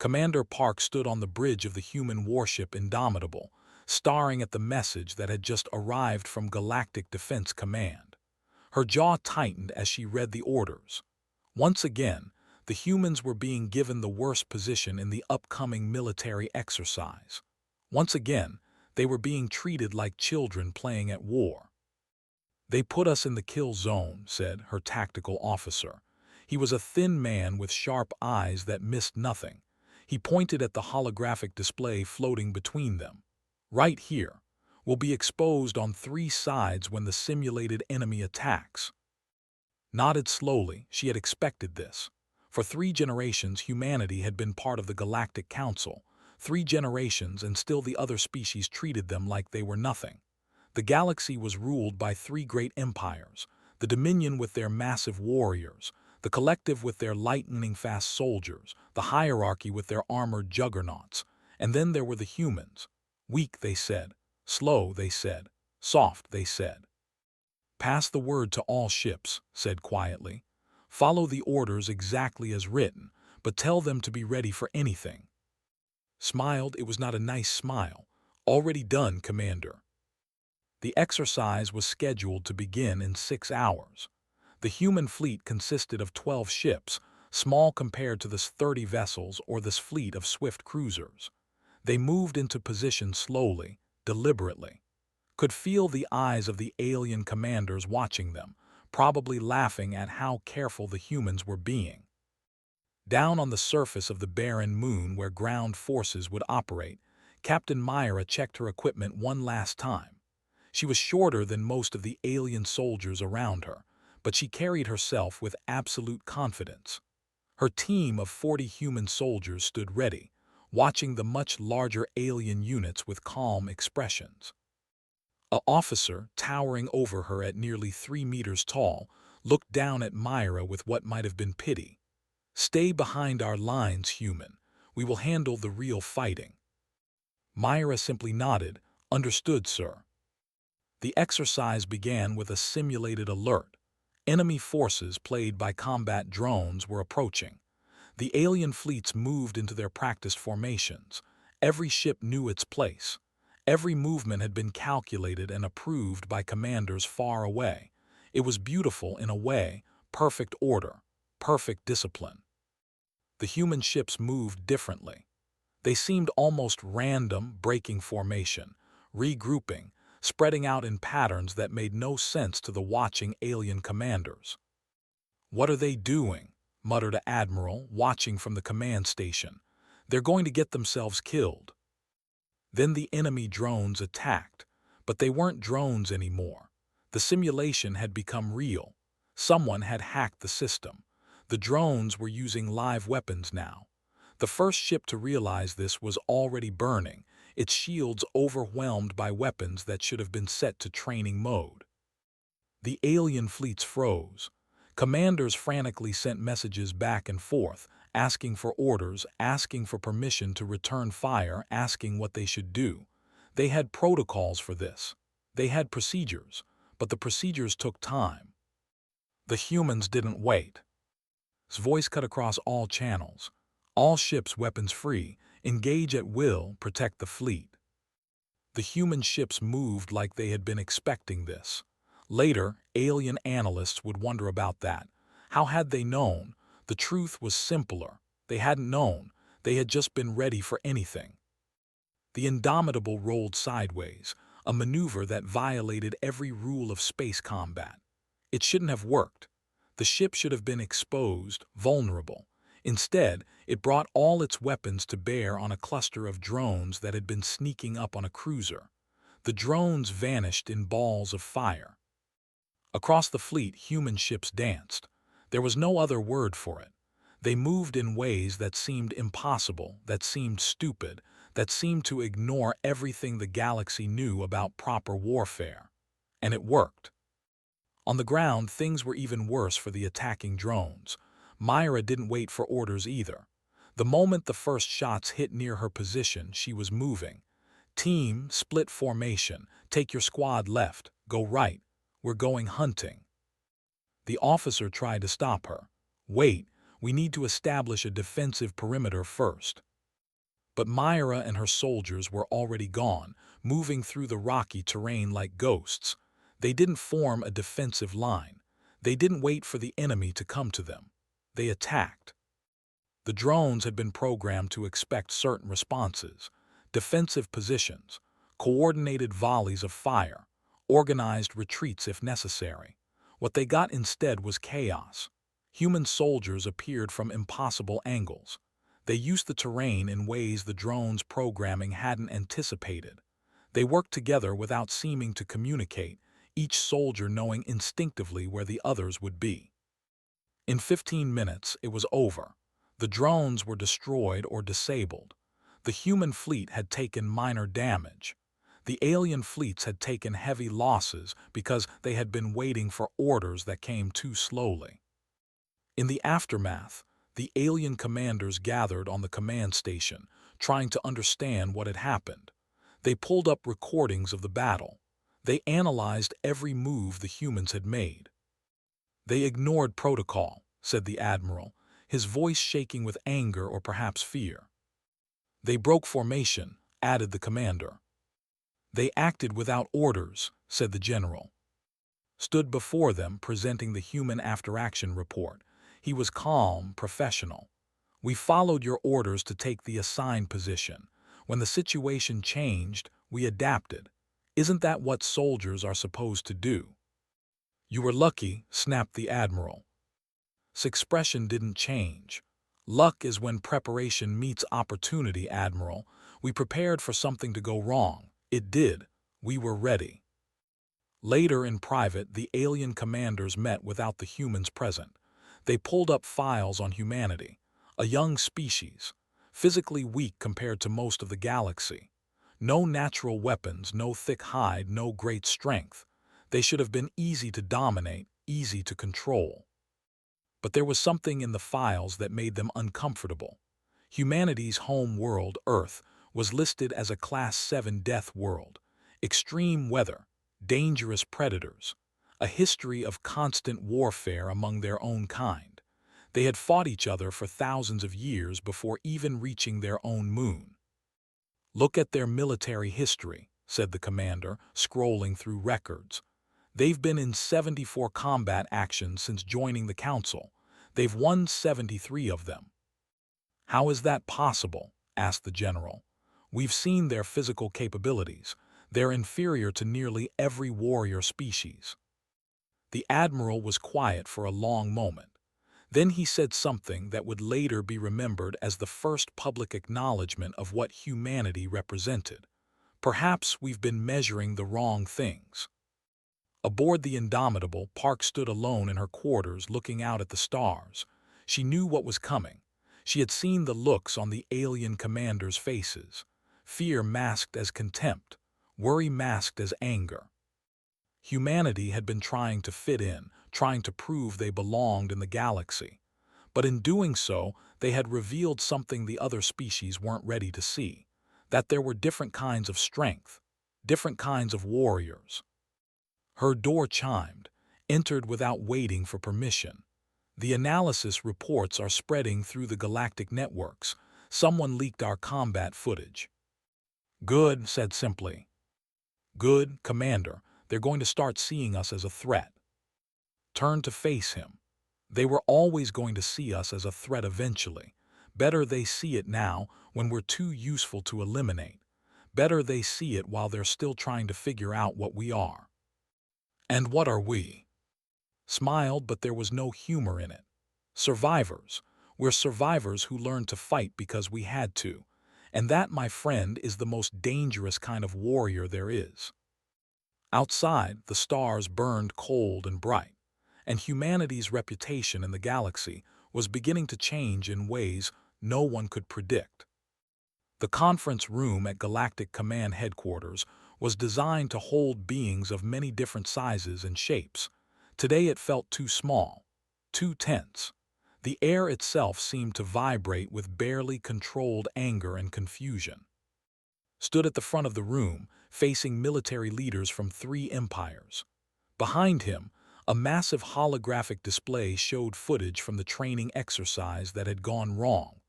Commander Park stood on the bridge of the human warship Indomitable, staring at the message that had just arrived from Galactic Defense Command. Her jaw tightened as she read the orders. Once again, the humans were being given the worst position in the upcoming military exercise. Once again, they were being treated like children playing at war. "They put us in the kill zone," said her tactical officer. He was a thin man with sharp eyes that missed nothing. He pointed at the holographic display floating between them. "Right here. Will be exposed on 3 sides when the simulated enemy attacks." Nodded slowly. She had expected this. For 3 generations, humanity had been part of the Galactic Council. 3 generations, and still the other species treated them like they were nothing. The galaxy was ruled by 3 great empires: the Dominion with their massive warriors, the Collective with their lightning-fast soldiers, the Hierarchy with their armored juggernauts, and then there were the humans. Weak, they said. Slow, they said. Soft, they said. "Pass the word to all ships," said quietly. "Follow the orders exactly as written, but tell them to be ready for anything." Smiled. It was not a nice smile. "Already done, Commander." The exercise was scheduled to begin in 6 hours. The human fleet consisted of 12 ships, small compared to the 30 vessels or this fleet of swift cruisers. They moved into position slowly, deliberately. Could feel the eyes of the alien commanders watching them, probably laughing at how careful the humans were being. Down on the surface of the barren moon where ground forces would operate, Captain Myra checked her equipment one last time. She was shorter than most of the alien soldiers around her, but she carried herself with absolute confidence. Her team of 40 human soldiers stood ready, watching the much larger alien units with calm expressions. An officer, towering over her at nearly 3 meters tall, looked down at Myra with what might have been pity. "Stay behind our lines, human. We will handle the real fighting." Myra simply nodded. "Understood, sir." The exercise began with a simulated alert. Enemy forces, played by combat drones, were approaching. The alien fleets moved into their practice formations. Every ship knew its place. Every movement had been calculated and approved by commanders far away. It was beautiful in a way, perfect order, perfect discipline. The human ships moved differently. They seemed almost random, breaking formation, regrouping, spreading out in patterns that made no sense to the watching alien commanders. "What are they doing?" muttered an admiral, watching from the command station. "They're going to get themselves killed." Then the enemy drones attacked, but they weren't drones anymore. The simulation had become real. Someone had hacked the system. The drones were using live weapons now. The first ship to realize this was already burning, its shields overwhelmed by weapons that should have been set to training mode. The alien fleets froze. Commanders frantically sent messages back and forth, asking for orders, asking for permission to return fire, asking what they should do. They had protocols for this. They had procedures, but the procedures took time. The humans didn't wait. His voice cut across all channels. "All ships weapons free, engage at will, protect the fleet." The human ships moved like they had been expecting this. Later, alien analysts would wonder about that. How had they known? The truth was simpler. They hadn't known. They had just been ready for anything. The Indomitable rolled sideways, a maneuver that violated every rule of space combat. It shouldn't have worked. The ship should have been exposed, vulnerable. Instead, it brought all its weapons to bear on a cluster of drones that had been sneaking up on a cruiser. The drones vanished in balls of fire. Across the fleet, human ships danced. There was no other word for it. They moved in ways that seemed impossible, that seemed stupid, that seemed to ignore everything the galaxy knew about proper warfare. And it worked. On the ground, things were even worse for the attacking drones. Myra didn't wait for orders either. The moment the first shots hit near her position, she was moving. "Team, split formation. Take your squad left. Go right. We're going hunting." The officer tried to stop her. "Wait, we need to establish a defensive perimeter first." But Myra and her soldiers were already gone, moving through the rocky terrain like ghosts. They didn't form a defensive line. They didn't wait for the enemy to come to them. They attacked. The drones had been programmed to expect certain responses: defensive positions, coordinated volleys of fire, organized retreats if necessary. What they got instead was chaos. Human soldiers appeared from impossible angles. They used the terrain in ways the drones' programming hadn't anticipated. They worked together without seeming to communicate, each soldier knowing instinctively where the others would be. In 15 minutes, it was over. The drones were destroyed or disabled. The human fleet had taken minor damage. The alien fleets had taken heavy losses because they had been waiting for orders that came too slowly. In the aftermath, the alien commanders gathered on the command station, trying to understand what had happened. They pulled up recordings of the battle. They analyzed every move the humans had made. "They ignored protocol," said the admiral, his voice shaking with anger or perhaps fear. "They broke formation," added the commander. "They acted without orders," said the general. Stood before them, presenting the human after-action report. He was calm, professional. "We followed your orders to take the assigned position. When the situation changed, we adapted. Isn't that what soldiers are supposed to do?" "You were lucky," snapped the admiral. His expression didn't change. "Luck is when preparation meets opportunity, Admiral. We prepared for something to go wrong. It did. We were ready." Later in private, the alien commanders met without the humans present. They pulled up files on humanity, a young species, physically weak compared to most of the galaxy. No natural weapons, no thick hide, no great strength. They should have been easy to dominate, easy to control. But there was something in the files that made them uncomfortable. Humanity's home world, Earth, was listed as a Class 7 death world. Extreme weather, dangerous predators, a history of constant warfare among their own kind. They had fought each other for thousands of years before even reaching their own moon. "Look at their military history," said the commander, scrolling through records. "They've been in 74 combat actions since joining the Council. They've won 73 of them." "How is that possible?" asked the general. "We've seen their physical capabilities. They're inferior to nearly every warrior species." The admiral was quiet for a long moment. Then he said something that would later be remembered as the first public acknowledgement of what humanity represented. "Perhaps we've been measuring the wrong things." Aboard the Indomitable, Park stood alone in her quarters looking out at the stars. She knew what was coming. She had seen the looks on the alien commanders' faces. Fear masked as contempt, worry masked as anger. Humanity had been trying to fit in, trying to prove they belonged in the galaxy. But in doing so, they had revealed something the other species weren't ready to see: that there were different kinds of strength, different kinds of warriors. Her door chimed, entered without waiting for permission. "The analysis reports are spreading through the galactic networks. Someone leaked our combat footage." "Good," said simply. "Good, Commander. They're going to start seeing us as a threat." Turn to face him. They were always going to see us as a threat eventually. Better they see it now, when we're too useful to eliminate. Better they see it while they're still trying to figure out what we are. "And what are we?" Smiled, but there was no humor in it. "Survivors. We're survivors who learned to fight because we had to. And that, my friend, is the most dangerous kind of warrior there is." Outside, the stars burned cold and bright, and humanity's reputation in the galaxy was beginning to change in ways no one could predict. The conference room at Galactic Command Headquarters was designed to hold beings of many different sizes and shapes. Today it felt too small, too tense. The air itself seemed to vibrate with barely controlled anger and confusion. Stood at the front of the room, facing military leaders from 3 empires. Behind him, a massive holographic display showed footage from the training exercise that had gone wrong,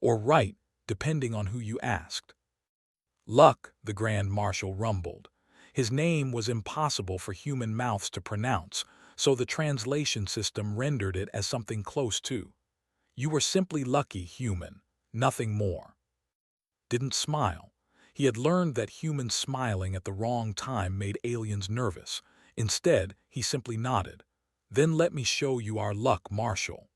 or right, depending on who you asked. Luck, the Grand Marshal rumbled. His name was impossible for human mouths to pronounce, so the translation system rendered it as something close to. You were simply lucky, human, nothing more. Didn't smile. He had learned that humans smiling at the wrong time made aliens nervous. Instead, he simply nodded. Then let me show you our luck, Marshal.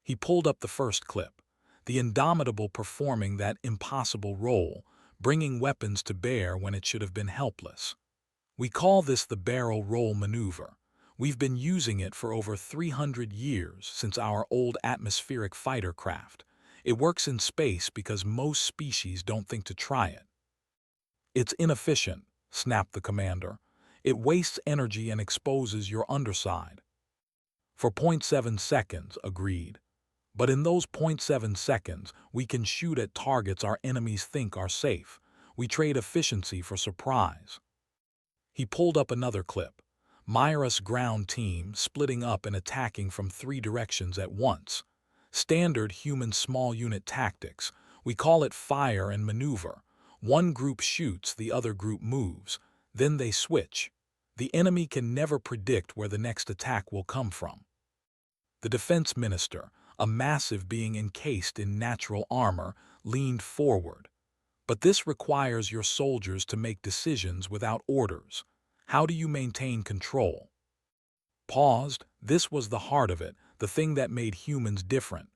He pulled up the first clip, the Indomitable performing that impossible role, bringing weapons to bear when it should have been helpless. We call this the barrel roll maneuver. We've been using it for over 300 years since our old atmospheric fighter craft. It works in space because most species don't think to try it. It's inefficient, snapped the commander. It wastes energy and exposes your underside. For 0.7 seconds, agreed. But in those 0.7 seconds, we can shoot at targets our enemies think are safe. We trade efficiency for surprise. He pulled up another clip. Myra's ground team splitting up and attacking from 3 directions at once. Standard human small unit tactics. We call it fire and maneuver. One group shoots, the other group moves. Then they switch. The enemy can never predict where the next attack will come from. The defense minister, a massive being encased in natural armor, leaned forward. But this requires your soldiers to make decisions without orders. How do you maintain control? Paused. This was the heart of it, the thing that made humans different.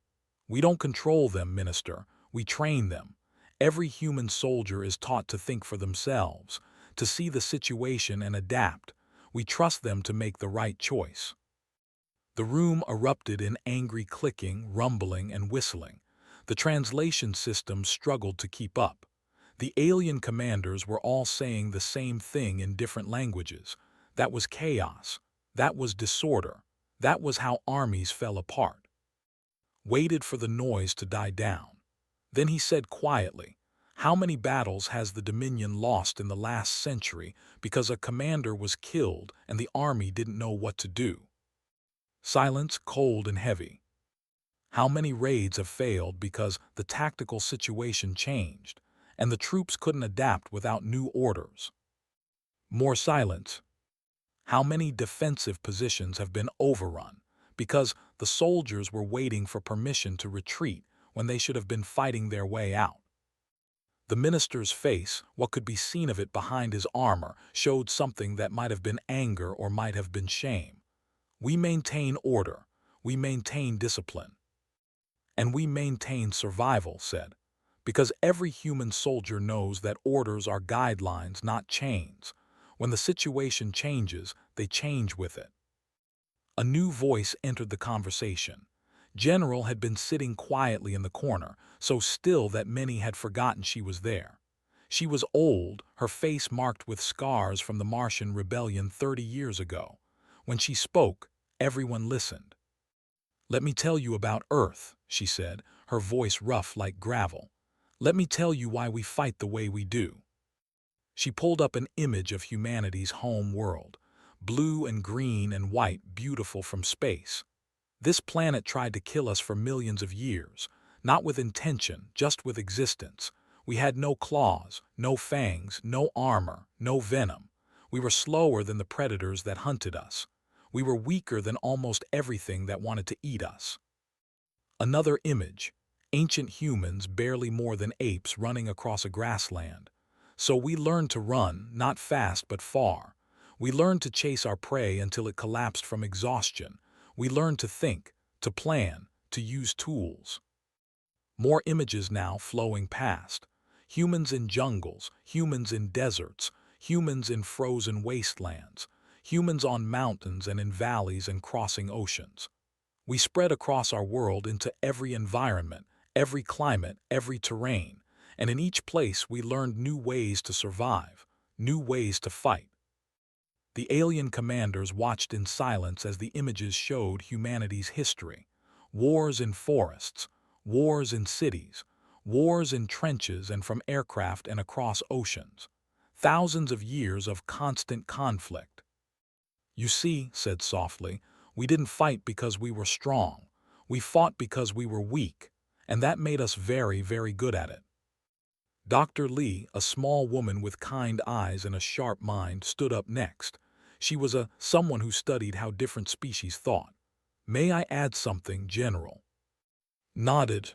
We don't control them, minister. We train them. Every human soldier is taught to think for themselves, to see the situation and adapt. We trust them to make the right choice. The room erupted in angry clicking, rumbling, and whistling. The translation system struggled to keep up. The alien commanders were all saying the same thing in different languages. That was chaos. That was disorder. That was how armies fell apart. Waited for the noise to die down. Then he said quietly, "How many battles has the Dominion lost in the last century because a commander was killed and the army didn't know what to do?" Silence, cold and heavy. How many raids have failed because the tactical situation changed, and the troops couldn't adapt without new orders? More silence. How many defensive positions have been overrun because the soldiers were waiting for permission to retreat when they should have been fighting their way out? The minister's face, what could be seen of it behind his armor, showed something that might have been anger or might have been shame. We maintain order, we maintain discipline, and we maintain survival, said, because every human soldier knows that orders are guidelines, not chains. When the situation changes, they change with it. A new voice entered the conversation. General had been sitting quietly in the corner, so still that many had forgotten she was there. She was old, her face marked with scars from the Martian rebellion 30 years ago. When she spoke, everyone listened. "Let me tell you about Earth," she said, her voice rough like gravel. "Let me tell you why we fight the way we do." She pulled up an image of humanity's home world, blue and green and white, beautiful from space. This planet tried to kill us for millions of years, not with intention, just with existence. We had no claws, no fangs, no armor, no venom. We were slower than the predators that hunted us. We were weaker than almost everything that wanted to eat us. Another image, ancient humans barely more than apes running across a grassland. So we learned to run, not fast but far. We learned to chase our prey until it collapsed from exhaustion. We learned to think, to plan, to use tools. More images now flowing past. Humans in jungles, humans in deserts, humans in frozen wastelands, humans on mountains and in valleys and crossing oceans. We spread across our world into every environment, every climate, every terrain, and in each place we learned new ways to survive, new ways to fight. The alien commanders watched in silence as the images showed humanity's history. Wars in forests, wars in cities, wars in trenches and from aircraft and across oceans. Thousands of years of constant conflict. "You see," said softly, "we didn't fight because we were strong. We fought because we were weak. and that made us very, very good at it. Dr. Lee, a small woman with kind eyes and a sharp mind, stood up next. She was someone who studied how different species thought. May I add something, General? Nodded.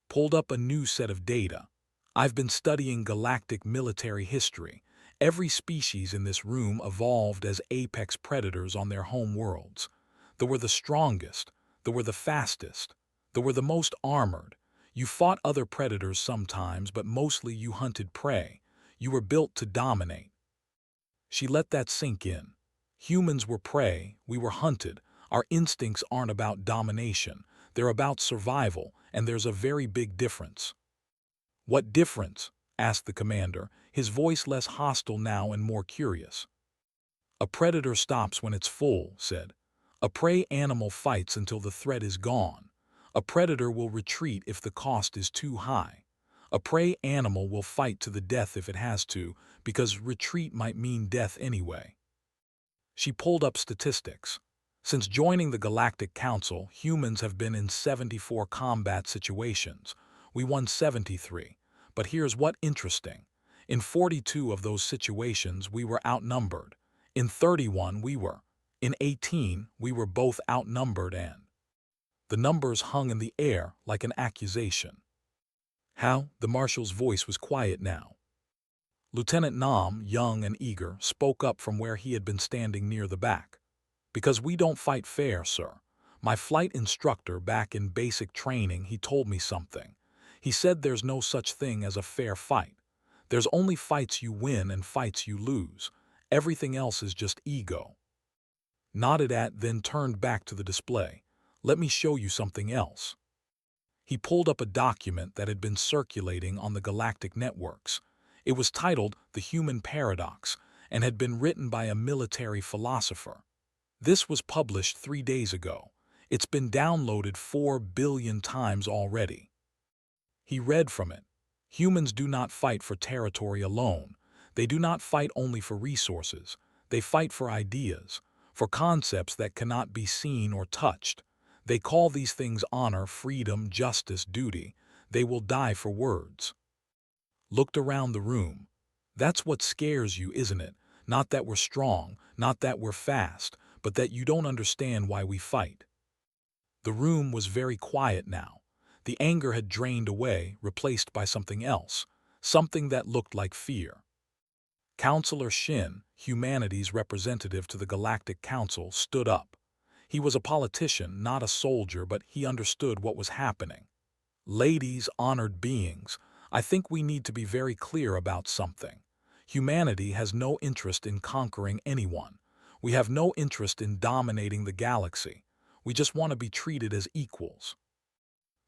Pulled up a new set of data. I've been studying galactic military history. Every species in this room evolved as apex predators on their home worlds. They were the strongest, they were the fastest, they were the most armored. You fought other predators sometimes, but mostly you hunted prey. You were built to dominate. She let that sink in. Humans were prey, we were hunted. Our instincts aren't about domination, they're about survival, and there's a very big difference. What difference? Asked the commander, his voice less hostile now and more curious. A predator stops when it's full, said. A prey animal fights until the threat is gone. A predator will retreat if the cost is too high. A prey animal will fight to the death if it has to, because retreat might mean death anyway. She pulled up statistics. Since joining the Galactic Council, humans have been in 74 combat situations. We won 73. But here's what interesting. In 42 of those situations, we were outnumbered. In 31, we were. In 18, we were both outnumbered and... The numbers hung in the air like an accusation. How? The marshal's voice was quiet now. Lieutenant Nam, young and eager, spoke up from where he had been standing near the back. Because we don't fight fair, sir. My flight instructor back in basic training, he told me something. He said there's no such thing as a fair fight. There's only fights you win and fights you lose. Everything else is just ego. Nodded at, then turned back to the display. Let me show you something else. He pulled up a document that had been circulating on the galactic networks. It was titled The Human Paradox and had been written by a military philosopher. This was published 3 days ago. It's been downloaded 4 billion times already. He read from it. Humans do not fight for territory alone. They do not fight only for resources. They fight for ideas, for concepts that cannot be seen or touched. They call these things honor, freedom, justice, duty. They will die for words. Looked around the room. That's what scares you, isn't it? Not that we're strong, not that we're fast, but that you don't understand why we fight. The room was very quiet now. The anger had drained away, replaced by something else, something that looked like fear. Counselor Shin, humanity's representative to the Galactic Council, stood up. He was a politician, not a soldier, but he understood what was happening. Ladies, honored beings, I think we need to be very clear about something. Humanity has no interest in conquering anyone. We have no interest in dominating the galaxy. We just want to be treated as equals.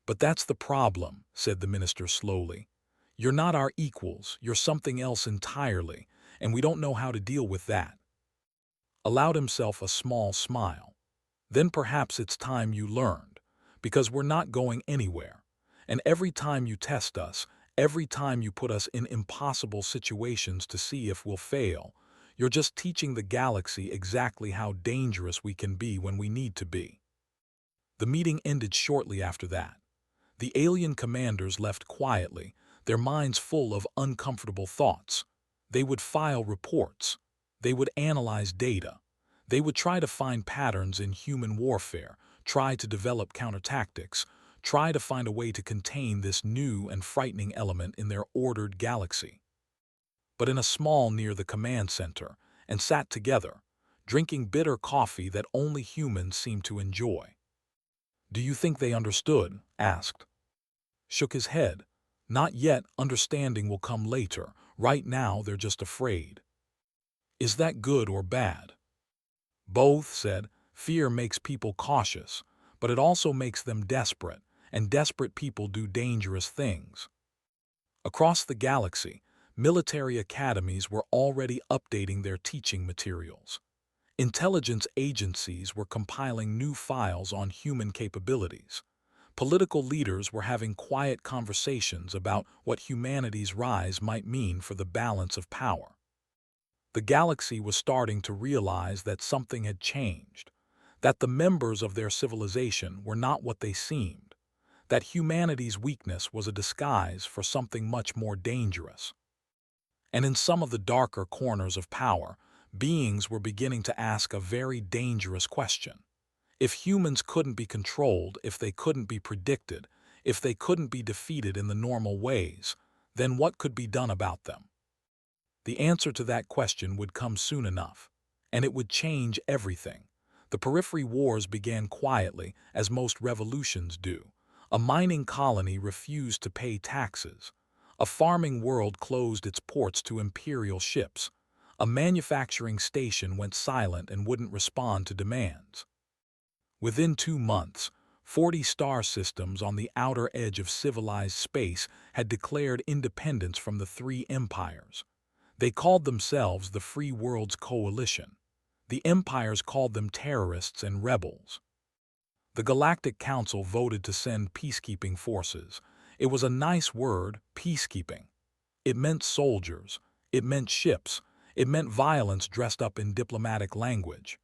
But that's the problem, said the minister slowly. You're not our equals, you're something else entirely, and we don't know how to deal with that. Allowed himself a small smile. Then perhaps it's time you learned, because we're not going anywhere. And every time you test us, every time you put us in impossible situations to see if we'll fail, you're just teaching the galaxy exactly how dangerous we can be when we need to be. The meeting ended shortly after that. The alien commanders left quietly, their minds full of uncomfortable thoughts. They would file reports. They would analyze data. They would try to find patterns in human warfare, try to develop countertactics, try to find a way to contain this new and frightening element in their ordered galaxy. But in a small near the command center, and sat together, drinking bitter coffee that only humans seem to enjoy. Do you think they understood? Asked. Shook his head. Not yet, understanding will come later. Right now, they're just afraid. Is that good or bad? Both, said. Fear makes people cautious, but it also makes them desperate, and desperate people do dangerous things. Across the galaxy, military academies were already updating their teaching materials. Intelligence agencies were compiling new files on human capabilities. Political leaders were having quiet conversations about what humanity's rise might mean for the balance of power. The galaxy was starting to realize that something had changed, that the members of their civilization were not what they seemed, that humanity's weakness was a disguise for something much more dangerous. And in some of the darker corners of power, beings were beginning to ask a very dangerous question. If humans couldn't be controlled, if they couldn't be predicted, if they couldn't be defeated in the normal ways, then what could be done about them? The answer to that question would come soon enough, and it would change everything. The Periphery Wars began quietly, as most revolutions do. A mining colony refused to pay taxes. A farming world closed its ports to imperial ships. A manufacturing station went silent and wouldn't respond to demands. Within 2 months, 40 star systems on the outer edge of civilized space had declared independence from the three empires. They called themselves the Free Worlds Coalition. The empires called them terrorists and rebels. The Galactic Council voted to send peacekeeping forces. It was a nice word, peacekeeping. It meant soldiers. It meant ships. It meant violence dressed up in diplomatic language.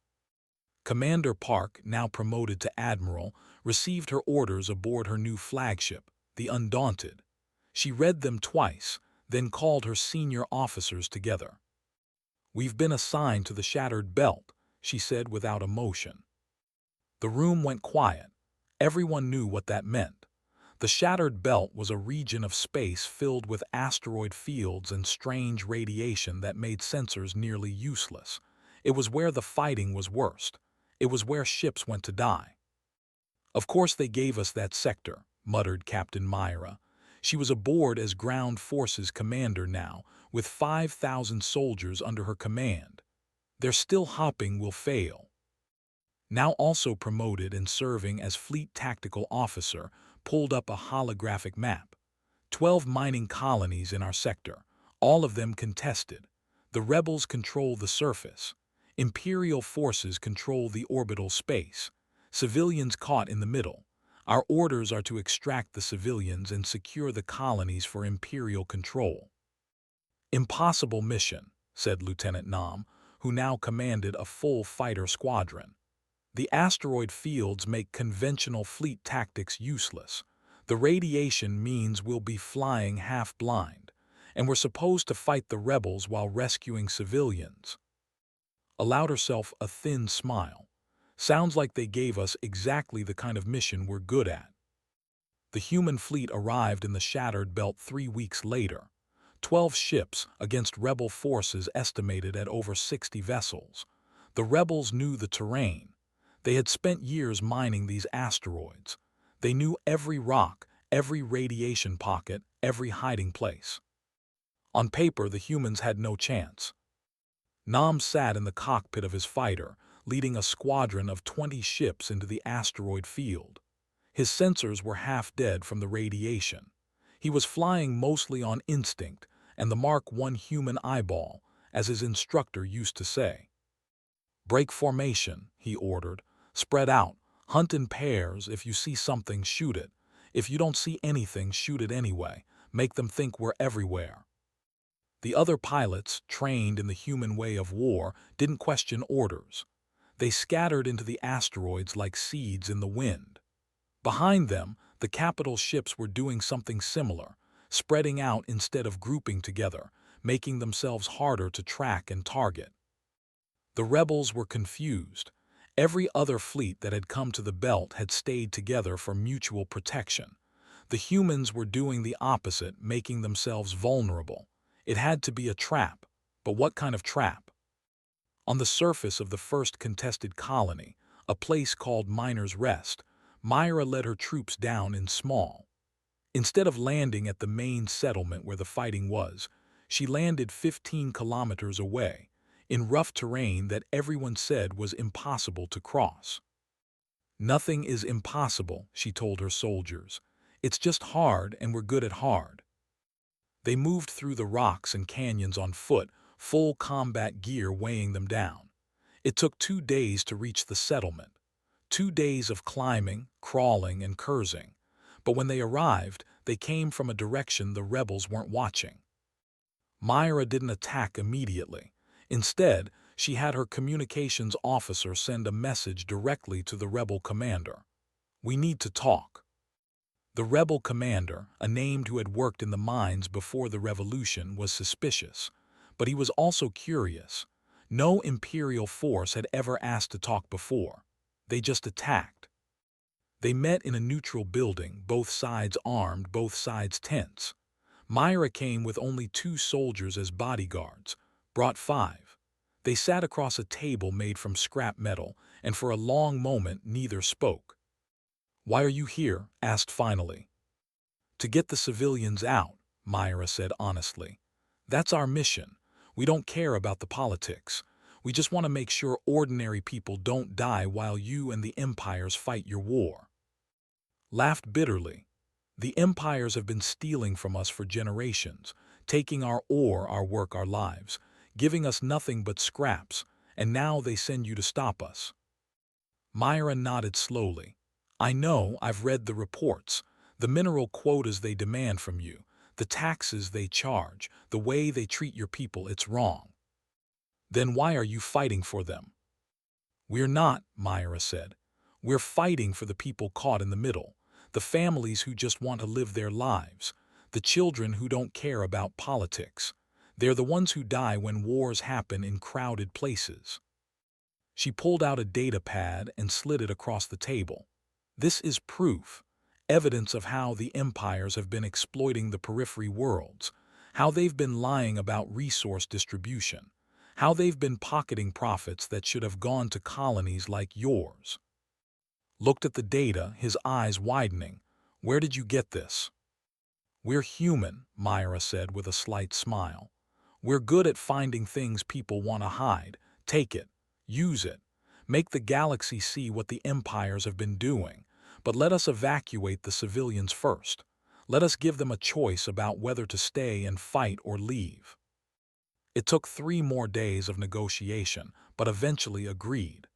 Commander Park, now promoted to Admiral, received her orders aboard her new flagship, the Undaunted. She read them twice, then called her senior officers together. "We've been assigned to the Shattered Belt," she said without emotion. The room went quiet. Everyone knew what that meant. The Shattered Belt was a region of space filled with asteroid fields and strange radiation that made sensors nearly useless. It was where the fighting was worst. It was where ships went to die. "Of course they gave us that sector," muttered Captain Myra. She was aboard as Ground Forces Commander now, with 5,000 soldiers under her command. "Their still hopping will fail." Now also promoted and serving as Fleet Tactical Officer, pulled up a holographic map. 12 mining colonies in our sector, all of them contested. The rebels control the surface. Imperial forces control the orbital space. Civilians caught in the middle. Our orders are to extract the civilians and secure the colonies for Imperial control. "Impossible mission," said Lieutenant Nam, who now commanded a full fighter squadron. "The asteroid fields make conventional fleet tactics useless. The radiation means we'll be flying half-blind, and we're supposed to fight the rebels while rescuing civilians." Allowed herself a thin smile. "Sounds like they gave us exactly the kind of mission we're good at." The human fleet arrived in the Shattered Belt 3 weeks later. 12 ships against rebel forces estimated at over 60 vessels. The rebels knew the terrain. They had spent years mining these asteroids. They knew every rock, every radiation pocket, every hiding place. On paper, the humans had no chance. Nam sat in the cockpit of his fighter, leading a squadron of 20 ships into the asteroid field. His sensors were half dead from the radiation. He was flying mostly on instinct and the Mark I human eyeball, as his instructor used to say. "Break formation," he ordered. "Spread out. Hunt in pairs. If you see something, shoot it. If you don't see anything, shoot it anyway. Make them think we're everywhere." The other pilots, trained in the human way of war, didn't question orders. They scattered into the asteroids like seeds in the wind. Behind them, the capital ships were doing something similar, spreading out instead of grouping together, making themselves harder to track and target. The rebels were confused. Every other fleet that had come to the belt had stayed together for mutual protection. The humans were doing the opposite, making themselves vulnerable. It had to be a trap. But what kind of trap? On the surface of the first contested colony, a place called Miner's Rest, Myra led her troops down in small. Instead of landing at the main settlement where the fighting was, she landed 15 kilometers away, in rough terrain that everyone said was impossible to cross. "Nothing is impossible," she told her soldiers. "It's just hard, and we're good at hard." They moved through the rocks and canyons on foot, full combat gear weighing them down. It took 2 days to reach the settlement. 2 days of climbing, crawling, and cursing. But when they arrived, they came from a direction the rebels weren't watching. Myra didn't attack immediately. Instead, she had her communications officer send a message directly to the rebel commander. "We need to talk." The rebel commander, a name who had worked in the mines before the revolution, was suspicious, but he was also curious. No Imperial force had ever asked to talk before. They just attacked. They met in a neutral building, both sides armed, both sides tense. Myra came with only 2 soldiers as bodyguards, brought 5. They sat across a table made from scrap metal, and for a long moment neither spoke. "Why are you here?" asked finally. "To get the civilians out," Myra said honestly. "That's our mission. We don't care about the politics. We just want to make sure ordinary people don't die while you and the empires fight your war." Laughed bitterly. "The empires have been stealing from us for generations, taking our ore, our work, our lives, giving us nothing but scraps, and now they send you to stop us." Myra nodded slowly. "I know, I've read the reports. The mineral quotas they demand from you, the taxes they charge, the way they treat your people, it's wrong." "Then why are you fighting for them?" "We're not," Myra said. "We're fighting for the people caught in the middle, the families who just want to live their lives, the children who don't care about politics. They're the ones who die when wars happen in crowded places." She pulled out a data pad and slid it across the table. "This is proof, evidence of how the empires have been exploiting the periphery worlds, how they've been lying about resource distribution, how they've been pocketing profits that should have gone to colonies like yours." Looked at the data, his eyes widening. "Where did you get this?" "We're human," Myra said with a slight smile. "We're good at finding things people want to hide. Take it. Use it. Make the galaxy see what the empires have been doing. But let us evacuate the civilians first. Let us give them a choice about whether to stay and fight or leave." It took 3 more days of negotiation, but eventually agreed.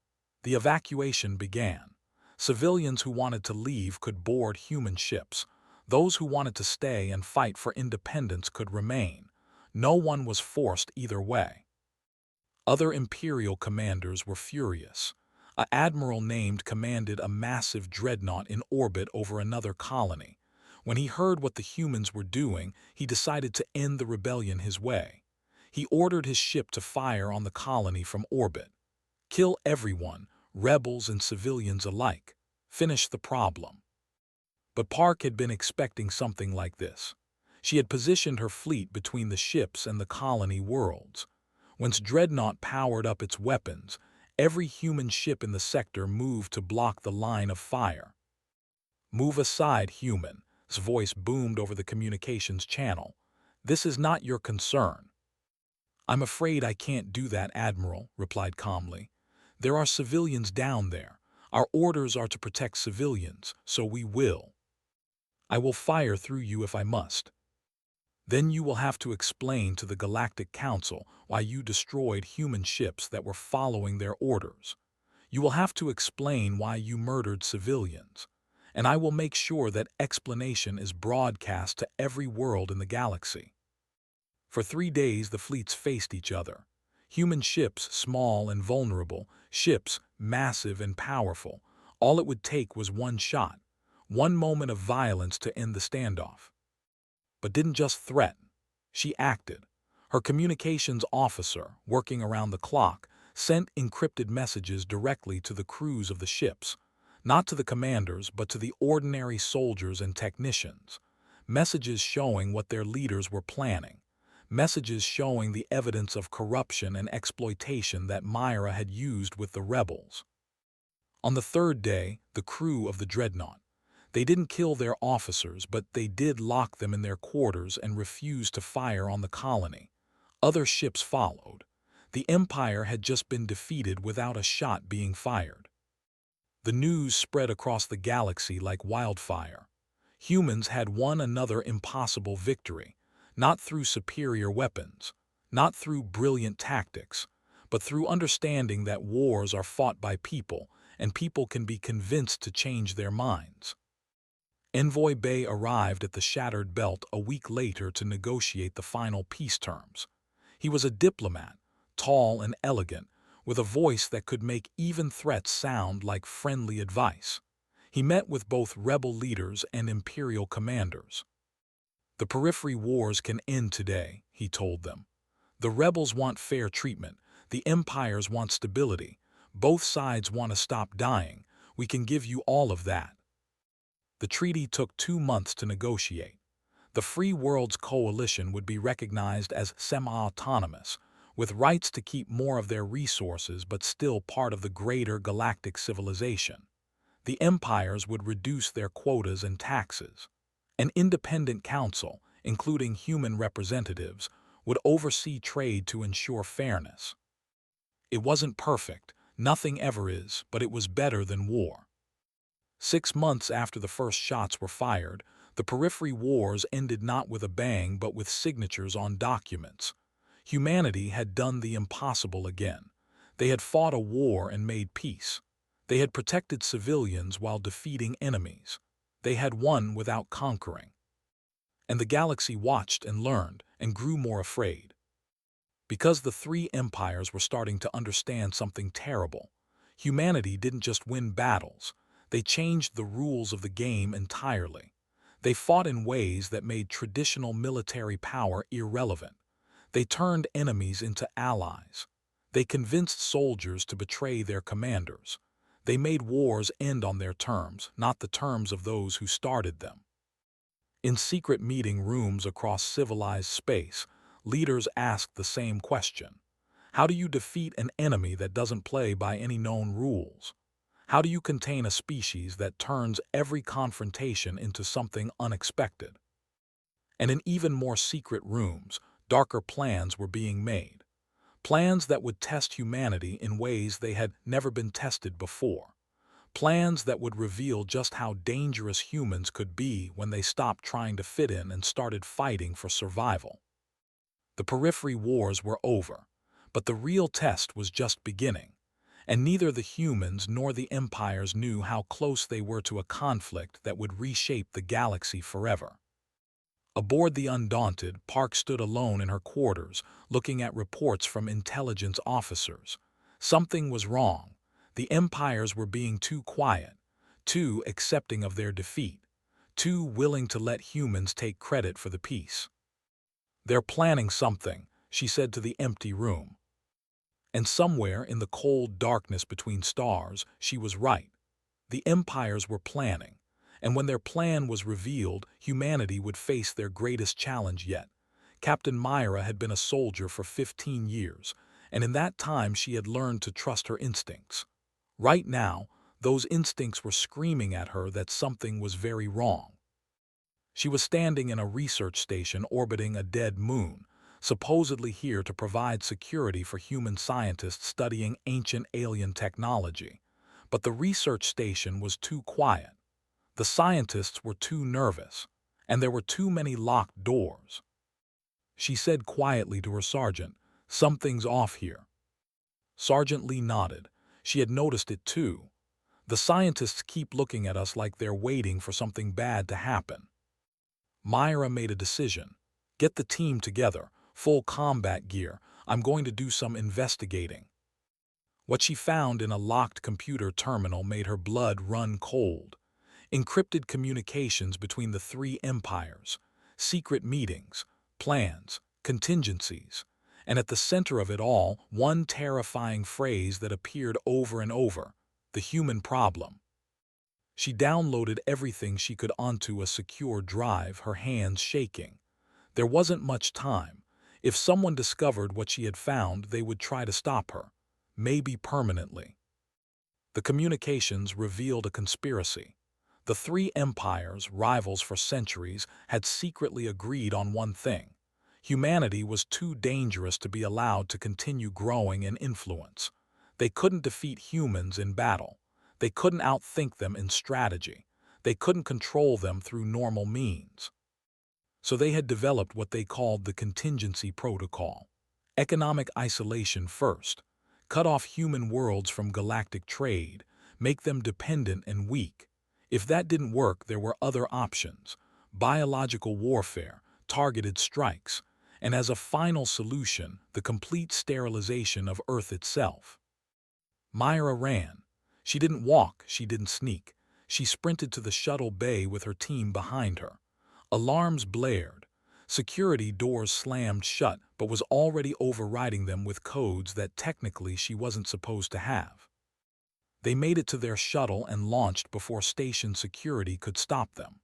The evacuation began. Civilians who wanted to leave could board human ships. Those who wanted to stay and fight for independence could remain. No one was forced either way. Other Imperial commanders were furious. An admiral named commanded a massive dreadnought in orbit over another colony. When he heard what the humans were doing, he decided to end the rebellion his way. He ordered his ship to fire on the colony from orbit. Kill everyone, rebels and civilians alike. Finish the problem. But Park had been expecting something like this. She had positioned her fleet between the ships and the colony worlds. Once Dreadnought powered up its weapons, every human ship in the sector moved to block the line of fire. "Move aside, human," his voice boomed over the communications channel. "This is not your concern." "I'm afraid I can't do that, Admiral," replied calmly. "There are civilians down there. Our orders are to protect civilians, so we will. I will fire through you if I must. Then you will have to explain to the Galactic Council why you destroyed human ships that were following their orders. You will have to explain why you murdered civilians. And I will make sure that explanation is broadcast to every world in the galaxy." For 3 days the fleets faced each other. Human ships, small and vulnerable, ships, massive and powerful. All it would take was one shot, one moment of violence to end the standoff. But didn't just threaten. She acted. Her communications officer, working around the clock, sent encrypted messages directly to the crews of the ships, not to the commanders but to the ordinary soldiers and technicians. Messages showing what their leaders were planning. Messages showing the evidence of corruption and exploitation that Myra had used with the rebels. On the 3rd day, the crew of the Dreadnought. They didn't kill their officers, but they did lock them in their quarters and refused to fire on the colony. Other ships followed. The Empire had just been defeated without a shot being fired. The news spread across the galaxy like wildfire. Humans had won another impossible victory, not through superior weapons, not through brilliant tactics, but through understanding that wars are fought by people, and people can be convinced to change their minds. Envoy Bay arrived at the Shattered Belt a week later to negotiate the final peace terms. He was a diplomat, tall and elegant, with a voice that could make even threats sound like friendly advice. He met with both rebel leaders and imperial commanders. "The periphery wars can end today," he told them. "The rebels want fair treatment. The empires want stability. Both sides want to stop dying. We can give you all of that." The treaty took 2 months to negotiate. The Free Worlds Coalition would be recognized as semi-autonomous, with rights to keep more of their resources but still part of the greater galactic civilization. The empires would reduce their quotas and taxes. An independent council, including human representatives, would oversee trade to ensure fairness. It wasn't perfect, nothing ever is, but it was better than war. 6 months after the first shots were fired, the periphery wars ended not with a bang but with signatures on documents. Humanity had done the impossible again. They had fought a war and made peace. They had protected civilians while defeating enemies. They had won without conquering. And the galaxy watched and learned and grew more afraid. Because the three empires were starting to understand something terrible. Humanity didn't just win battles. They changed the rules of the game entirely. They fought in ways that made traditional military power irrelevant. They turned enemies into allies. They convinced soldiers to betray their commanders. They made wars end on their terms, not the terms of those who started them. In secret meeting rooms across civilized space, leaders asked the same question. How do you defeat an enemy that doesn't play by any known rules? How do you contain a species that turns every confrontation into something unexpected? And in even more secret rooms, darker plans were being made. Plans that would test humanity in ways they had never been tested before. Plans that would reveal just how dangerous humans could be when they stopped trying to fit in and started fighting for survival. The periphery wars were over, but the real test was just beginning, and neither the humans nor the empires knew how close they were to a conflict that would reshape the galaxy forever. Aboard the Undaunted, Park stood alone in her quarters, looking at reports from intelligence officers. Something was wrong. The empires were being too quiet, too accepting of their defeat, too willing to let humans take credit for the peace. "They're planning something," she said to the empty room. And somewhere in the cold darkness between stars, she was right. The empires were planning, and when their plan was revealed, humanity would face their greatest challenge yet. Captain Myra had been a soldier for 15 years, and in that time she had learned to trust her instincts. Right now, those instincts were screaming at her that something was very wrong. She was standing in a research station orbiting a dead moon, supposedly here to provide security for human scientists studying ancient alien technology. But the research station was too quiet. The scientists were too nervous, and there were too many locked doors. She said quietly to her sergeant, "Something's off here." Sergeant Lee nodded. She had noticed it too. "The scientists keep looking at us like they're waiting for something bad to happen." Myra made a decision. "Get the team together, full combat gear. I'm going to do some investigating." What she found in a locked computer terminal made her blood run cold. Encrypted communications between the three empires, secret meetings, plans, contingencies, and at the center of it all, one terrifying phrase that appeared over and over: the human problem. She downloaded everything she could onto a secure drive, her hands shaking. There wasn't much time. If someone discovered what she had found, they would try to stop her, maybe permanently. The communications revealed a conspiracy. The three empires, rivals for centuries, had secretly agreed on one thing. Humanity was too dangerous to be allowed to continue growing in influence. They couldn't defeat humans in battle. They couldn't outthink them in strategy. They couldn't control them through normal means. So they had developed what they called the contingency protocol. Economic isolation first. Cut off human worlds from galactic trade. Make them dependent and weak. If that didn't work, there were other options. Biological warfare, targeted strikes, and as a final solution, the complete sterilization of Earth itself. Myra ran. She didn't walk, she didn't sneak. She sprinted to the shuttle bay with her team behind her. Alarms blared. Security doors slammed shut, but was already overriding them with codes that technically she wasn't supposed to have. They made it to their shuttle and launched before station security could stop them.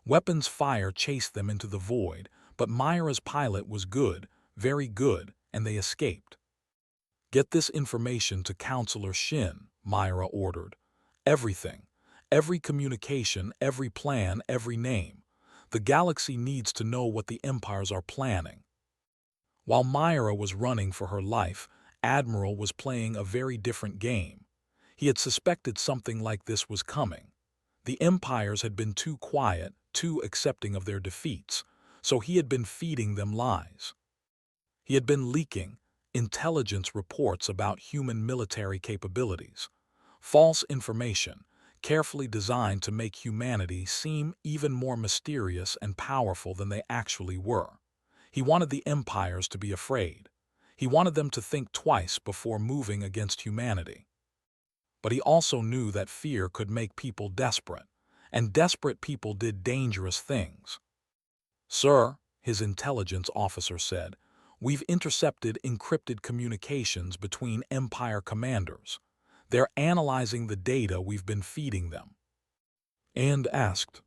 Weapons fire chased them into the void, but Myra's pilot was good, very good, and they escaped. "Get this information to Counselor Shin," Myra ordered. "Everything. Every communication, every plan, every name. The galaxy needs to know what the empires are planning." While Myra was running for her life, Admiral was playing a very different game. He had suspected something like this was coming. The empires had been too quiet, too accepting of their defeats, so he had been feeding them lies. He had been leaking intelligence reports about human military capabilities. False information, carefully designed to make humanity seem even more mysterious and powerful than they actually were. He wanted the empires to be afraid. He wanted them to think twice before moving against humanity. But he also knew that fear could make people desperate, and desperate people did dangerous things. "Sir," his intelligence officer said, "we've intercepted encrypted communications between Empire commanders. They're analyzing the data we've been feeding them." And asked.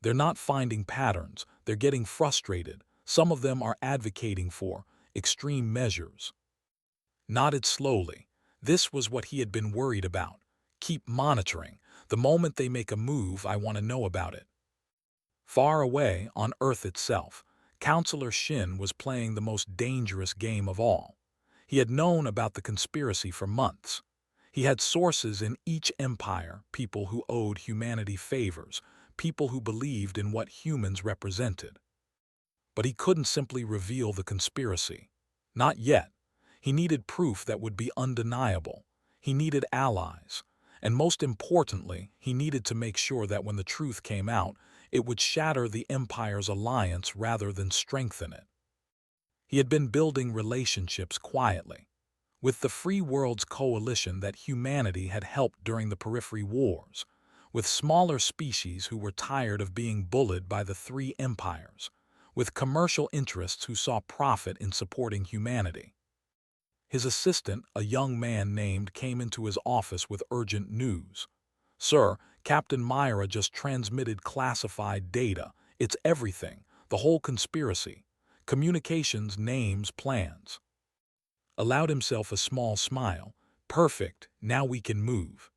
"They're not finding patterns, they're getting frustrated. Some of them are advocating for extreme measures." Nodded slowly. This was what he had been worried about. "Keep monitoring. The moment they make a move, I want to know about it." Far away, on Earth itself, Counselor Shin was playing the most dangerous game of all. He had known about the conspiracy for months. He had sources in each empire, people who owed humanity favors, people who believed in what humans represented. But he couldn't simply reveal the conspiracy. Not yet. He needed proof that would be undeniable. He needed allies. And most importantly, he needed to make sure that when the truth came out, it would shatter the Empire's alliance rather than strengthen it. He had been building relationships quietly. With the Free Worlds coalition that humanity had helped during the Periphery Wars, with smaller species who were tired of being bullied by the three empires, with commercial interests who saw profit in supporting humanity. His assistant, a young man named, came into his office with urgent news. "Sir, Captain Myra just transmitted classified data. It's everything, the whole conspiracy. Communications, names, plans." Allowed himself a small smile. "Perfect, now we can move."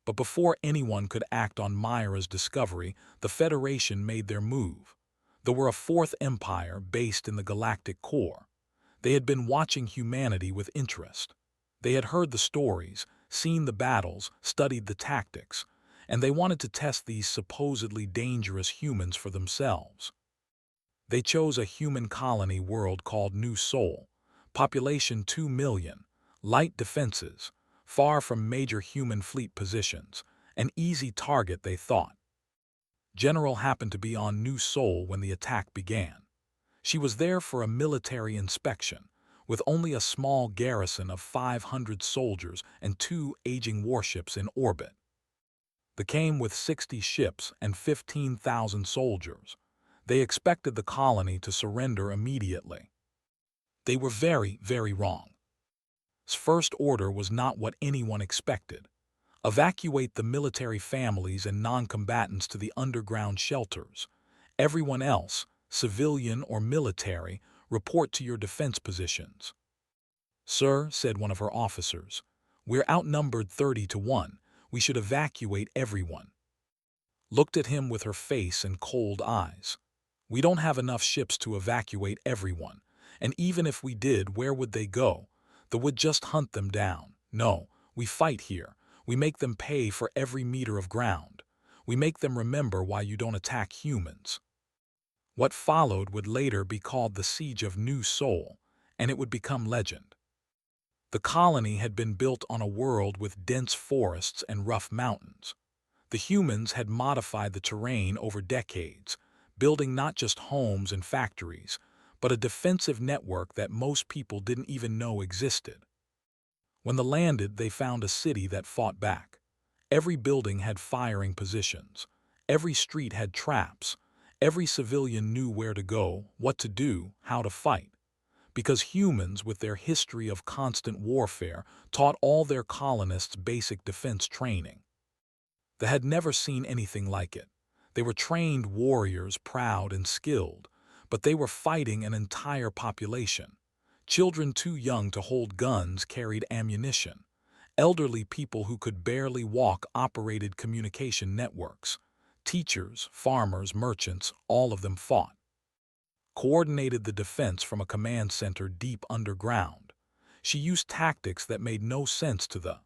But before anyone could act on Myra's discovery, the Federation made their move. There were a fourth empire based in the galactic core. They had been watching humanity with interest. They had heard the stories, seen the battles, studied the tactics, and they wanted to test these supposedly dangerous humans for themselves. They chose a human colony world called New Sol, population 2 million, light defenses, far from major human fleet positions, an easy target they thought. General happened to be on New Sol when the attack began. She was there for a military inspection, with only a small garrison of 500 soldiers and 2 aging warships in orbit. They came with 60 ships and 15,000 soldiers. They expected the colony to surrender immediately. They were very, very wrong. His first order was not what anyone expected. Evacuate the military families and non-combatants to the underground shelters. Everyone else, civilian or military, report to your defense positions. "Sir," said one of her officers, "we're outnumbered 30 to 1. We should evacuate everyone." Looked at him with her face and cold eyes. "We don't have enough ships to evacuate everyone, and even if we did, where would they go? They would just hunt them down. No, we fight here. We make them pay for every meter of ground. We make them remember why you don't attack humans." What followed would later be called the Siege of New Sol, and it would become legend. The colony had been built on a world with dense forests and rough mountains. The humans had modified the terrain over decades, building not just homes and factories, but a defensive network that most people didn't even know existed. When they landed, they found a city that fought back. Every building had firing positions. Every street had traps. Every civilian knew where to go, what to do, how to fight. Because humans, with their history of constant warfare, taught all their colonists basic defense training. They had never seen anything like it. They were trained warriors, proud and skilled, but they were fighting an entire population. Children too young to hold guns carried ammunition. Elderly people who could barely walk operated communication networks. Teachers, farmers, merchants, all of them fought. Coordinated the defense from a command center deep underground. She used tactics that made no sense to the.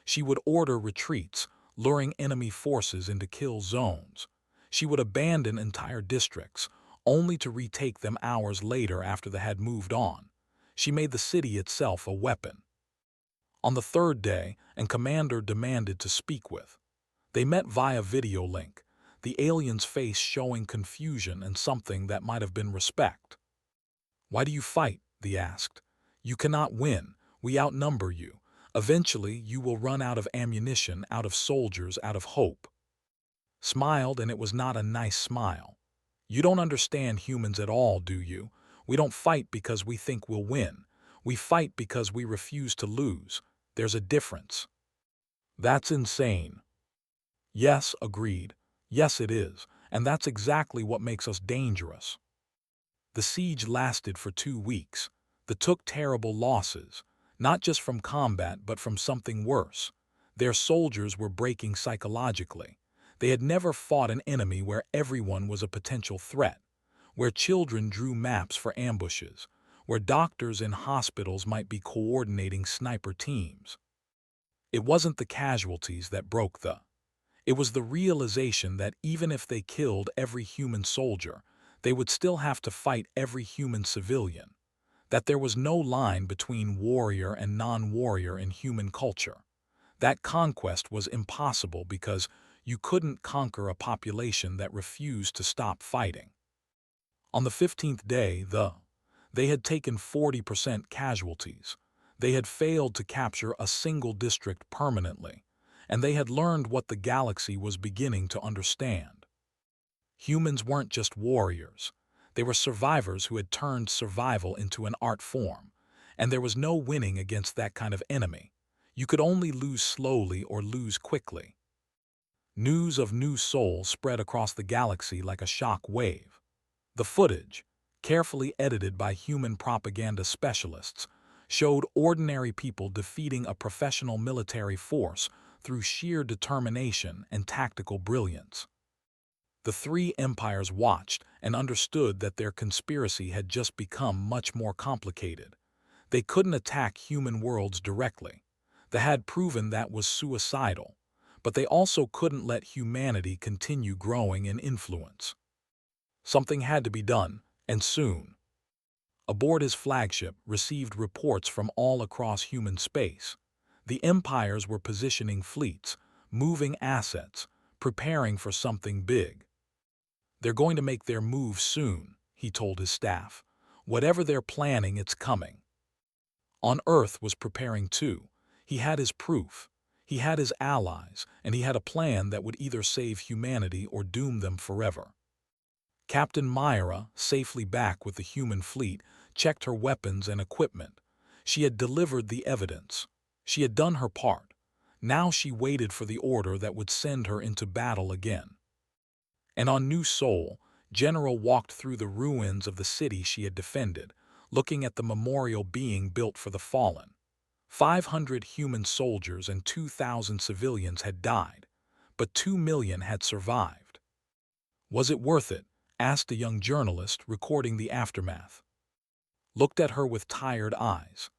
She would order retreats, luring enemy forces into kill zones. She would abandon entire districts, only to retake them hours later after they had moved on. She made the city itself a weapon. On the third day, a commander demanded to speak with. They met via video link, the alien's face showing confusion and something that might have been respect. "Why do you fight?" they asked. "You cannot win. We outnumber you. Eventually, you will run out of ammunition, out of soldiers, out of hope." Smiled, and it was not a nice smile. "You don't understand humans at all, do you? We don't fight because we think we'll win. We fight because we refuse to lose. There's a difference." "That's insane." "Yes," agreed. "Yes, it is, and that's exactly what makes us dangerous." The siege lasted for 2 weeks. They took terrible losses, not just from combat but from something worse. Their soldiers were breaking psychologically. They had never fought an enemy where everyone was a potential threat, where children drew maps for ambushes, where doctors in hospitals might be coordinating sniper teams. It wasn't the casualties that broke the. It was the realization that even if they killed every human soldier, they would still have to fight every human civilian, that there was no line between warrior and non-warrior in human culture. That conquest was impossible because you couldn't conquer a population that refused to stop fighting. On the 15th day, they had taken 40% casualties. They had failed to capture a single district permanently, and they had learned what the galaxy was beginning to understand. Humans weren't just warriors. They were survivors who had turned survival into an art form, and there was no winning against that kind of enemy. You could only lose slowly or lose quickly. News of new souls spread across the galaxy like a shock wave. The footage, carefully edited by human propaganda specialists, showed ordinary people defeating a professional military force through sheer determination and tactical brilliance. The three empires watched and understood that their conspiracy had just become much more complicated. They couldn't attack human worlds directly. They had proven that was suicidal, but they also couldn't let humanity continue growing in influence. Something had to be done, and soon. Aboard his flagship received reports from all across human space. The empires were positioning fleets, moving assets, preparing for something big. "They're going to make their move soon," he told his staff. "Whatever they're planning, it's coming." On Earth was preparing too. He had his proof. He had his allies, and he had a plan that would either save humanity or doom them forever. Captain Myra, safely back with the human fleet, checked her weapons and equipment. She had delivered the evidence. She had done her part. Now she waited for the order that would send her into battle again. And on New Sol, General walked through the ruins of the city she had defended, looking at the memorial being built for the fallen. 500 human soldiers and 2,000 civilians had died, but 2 million had survived. "Was it worth it?" asked a young journalist recording the aftermath. Looked at her with tired eyes.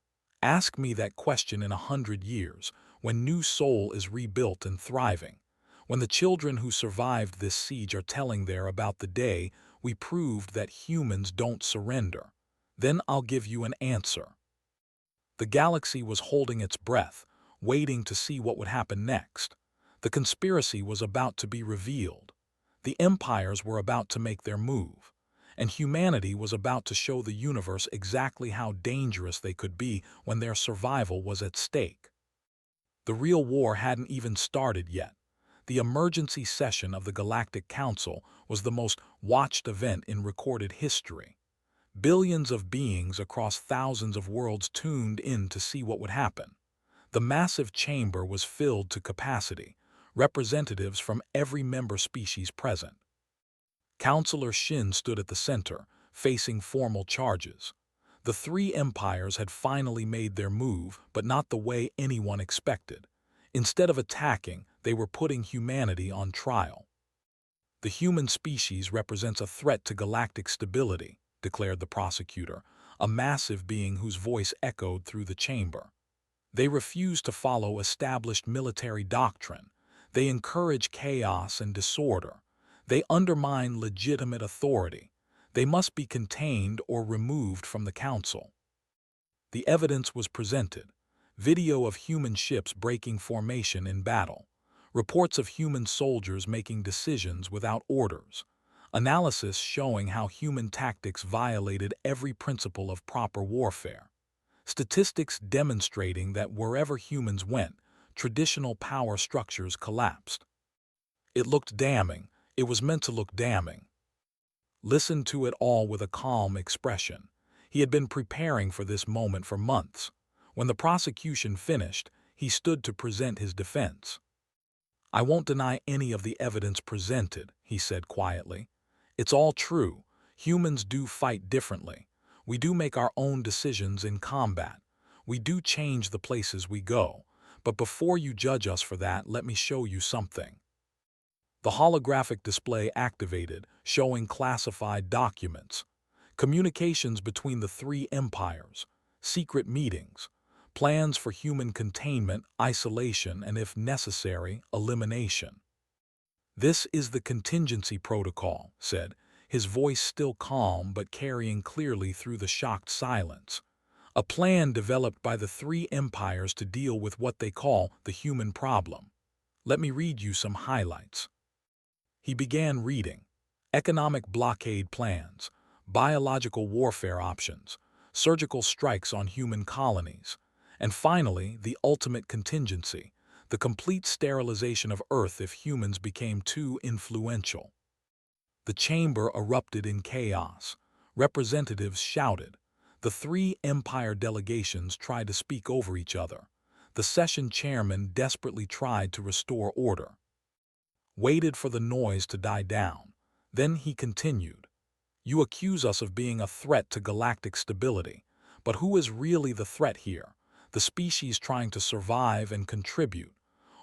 "Ask me that question in 100 years, when New Sol is rebuilt and thriving. When the children who survived this siege are telling there about the day we proved that humans don't surrender. Then I'll give you an answer." The galaxy was holding its breath, waiting to see what would happen next. The conspiracy was about to be revealed. The empires were about to make their move, and humanity was about to show the universe exactly how dangerous they could be when their survival was at stake. The real war hadn't even started yet. The emergency session of the Galactic Council was the most watched event in recorded history. Billions of beings across thousands of worlds tuned in to see what would happen. The massive chamber was filled to capacity, representatives from every member species present. Counselor Shin stood at the center, facing formal charges. The three empires had finally made their move, but not the way anyone expected. Instead of attacking, they were putting humanity on trial. The human species represents a threat to galactic stability, declared the prosecutor, a massive being whose voice echoed through the chamber. They refuse to follow established military doctrine. They encourage chaos and disorder. They undermine legitimate authority. They must be contained or removed from the council. The evidence was presented. Video of human ships breaking formation in battle. Reports of human soldiers making decisions without orders. Analysis showing how human tactics violated every principle of proper warfare. Statistics demonstrating that wherever humans went, traditional power structures collapsed. It looked damning. It was meant to look damning. Listened to it all with a calm expression. He had been preparing for this moment for months. When the prosecution finished, he stood to present his defense. "I won't deny any of the evidence presented," he said quietly. "It's all true. Humans do fight differently. We do make our own decisions in combat. We do change the places we go. But before you judge us for that, let me show you something." The holographic display activated, showing classified documents. Communications between the three empires, secret meetings, plans for human containment, isolation, and if necessary, elimination. "This is the contingency protocol," said, his voice still calm but carrying clearly through the shocked silence. "A plan developed by the three empires to deal with what they call the human problem. Let me read you some highlights." He began reading. Economic blockade plans, biological warfare options, surgical strikes on human colonies, and finally, the ultimate contingency, the complete sterilization of Earth if humans became too influential. The chamber erupted in chaos. Representatives shouted. The three empire delegations tried to speak over each other. The session chairman desperately tried to restore order. Waited for the noise to die down. Then he continued. "You accuse us of being a threat to galactic stability. But who is really the threat here? The species trying to survive and contribute,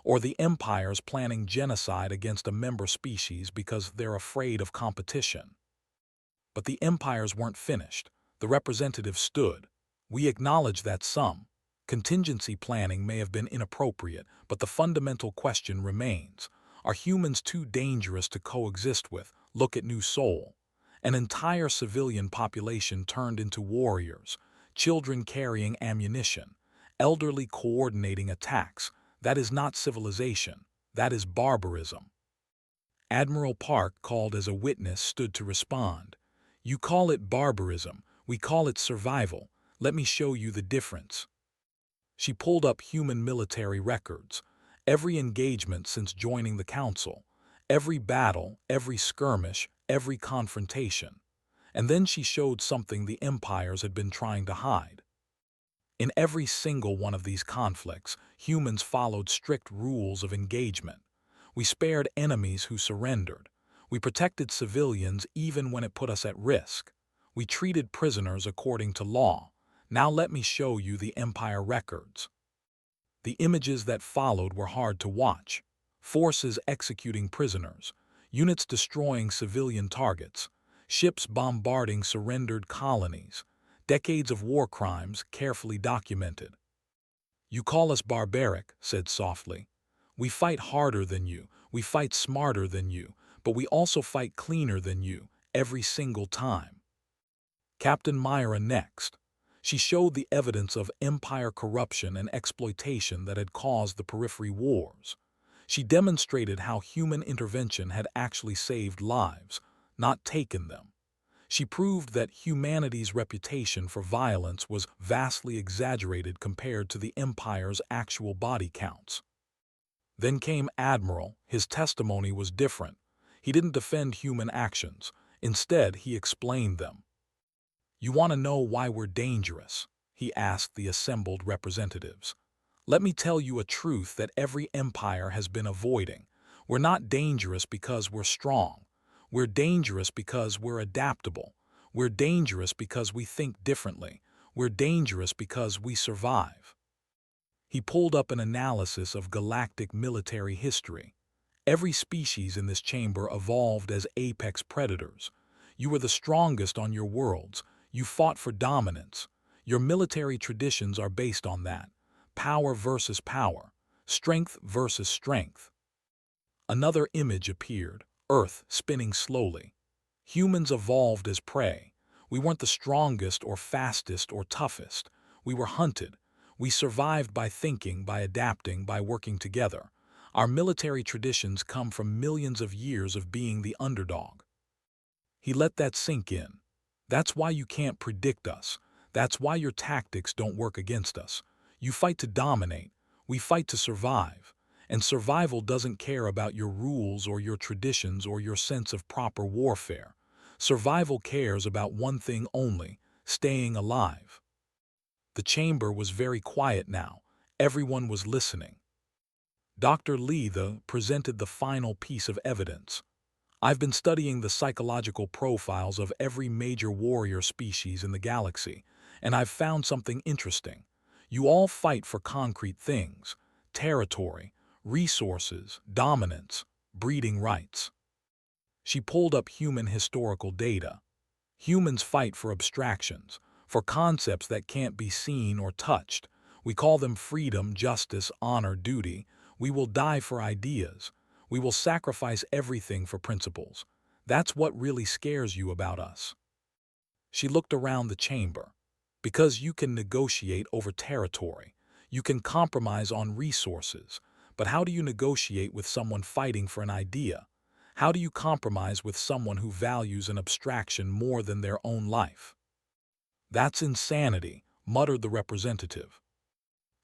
or the empires planning genocide against a member species because they're afraid of competition?" But the empires weren't finished. The representative stood. "We acknowledge that some contingency planning may have been inappropriate, but the fundamental question remains. Are humans too dangerous to coexist with? Look at New Seoul. An entire civilian population turned into warriors, children carrying ammunition, elderly coordinating attacks. That is not civilization. That is barbarism." Admiral Park, called as a witness, stood to respond. "You call it barbarism. We call it survival. Let me show you the difference." She pulled up human military records. Every engagement since joining the council, every battle, every skirmish, every confrontation. And then she showed something the empires had been trying to hide. In every single one of these conflicts, humans followed strict rules of engagement. We spared enemies who surrendered. We protected civilians even when it put us at risk. We treated prisoners according to law. Now let me show you the empire records. The images that followed were hard to watch. Forces executing prisoners, units destroying civilian targets, ships bombarding surrendered colonies, decades of war crimes carefully documented. "You call us barbaric," said softly. "We fight harder than you, we fight smarter than you, but we also fight cleaner than you, every single time." Captain Myra next. She showed the evidence of empire corruption and exploitation that had caused the periphery wars. She demonstrated how human intervention had actually saved lives, not taken them. She proved that humanity's reputation for violence was vastly exaggerated compared to the Empire's actual body counts. Then came Admiral. His testimony was different. He didn't defend human actions. Instead, he explained them. "You want to know why we're dangerous?" he asked the assembled representatives. "Let me tell you a truth that every empire has been avoiding. We're not dangerous because we're strong. We're dangerous because we're adaptable. We're dangerous because we think differently. We're dangerous because we survive." He pulled up an analysis of galactic military history. Every species in this chamber evolved as apex predators. You were the strongest on your worlds. You fought for dominance. Your military traditions are based on that. Power versus power. Strength versus strength. Another image appeared, Earth spinning slowly. Humans evolved as prey. We weren't the strongest or fastest or toughest. We were hunted. We survived by thinking, by adapting, by working together. Our military traditions come from millions of years of being the underdog. He let that sink in. That's why you can't predict us. That's why your tactics don't work against us. You fight to dominate. We fight to survive. And survival doesn't care about your rules or your traditions or your sense of proper warfare. Survival cares about one thing only: staying alive. The chamber was very quiet now. Everyone was listening. Dr. Lee presented the final piece of evidence. "I've been studying the psychological profiles of every major warrior species in the galaxy, and I've found something interesting. You all fight for concrete things: territory, resources, dominance, breeding rights." She pulled up human historical data. Humans fight for abstractions, for concepts that can't be seen or touched. We call them freedom, justice, honor, duty. We will die for ideas. We will sacrifice everything for principles. That's what really scares you about us. She looked around the chamber. Because you can negotiate over territory. You can compromise on resources. But how do you negotiate with someone fighting for an idea? How do you compromise with someone who values an abstraction more than their own life? "That's insanity," muttered the representative.